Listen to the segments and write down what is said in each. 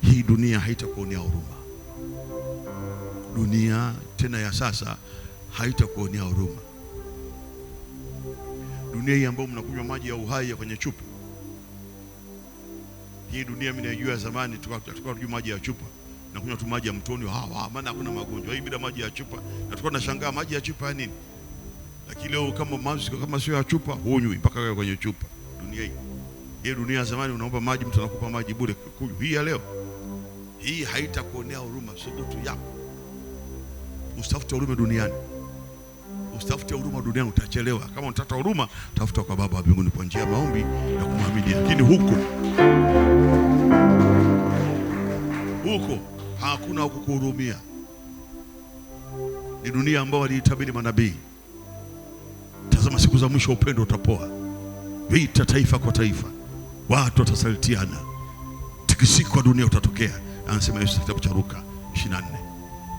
hii dunia haitakuonea huruma. Dunia tena ya sasa haitakuonea huruma. Dunia hii ambayo mnakunywa maji ya uhai ya kwenye chupa, hii dunia mimi naijua zamani, tulikuwa tunywa maji ya chupa na kunywa tu maji ya mtoni, maana hakuna magonjwa. Hii bila maji ya chupa, na tulikuwa tunashangaa maji ya chupa ya nini? Lakini leo kama sio ya chupa hunywi mpaka kwenye chupa. Dunia hii dunia ya zamani unaomba maji, mtu anakupa maji bure kunywa. Hii ya leo hii haitakuonea huruma. Subutu yako usitafute huruma duniani. Usitafute huruma duniani, utachelewa. Kama unataka huruma, tafuta kwa Baba wa mbinguni kwa njia ya maombi na kumwamini. Lakini huko hakuna kukuhurumia. Ni dunia ambayo waliitabiri manabii. Tazama, siku za mwisho upendo utapoa, vita taifa kwa taifa, watu watasalitiana, tikisiko wa dunia utatokea. Anasema Yesu kitabu cha Luka 24,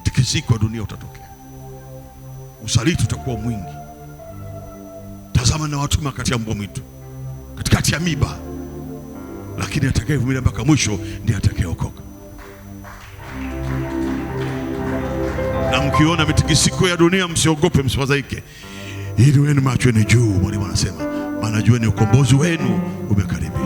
tikisiko wa dunia utatokea, usaliti utakuwa mwingi. Tazama, na watuma kati ya mbwa mwitu, katikati ya miba, lakini atakayevumilia mpaka mwisho ndiye atakayeokoka. Na mkiona mitikisiko ya dunia, msiogope, msifadhaike. Ili wenu macho ni juu, mwalimu anasema, maana jua ni ukombozi wenu umekaribia.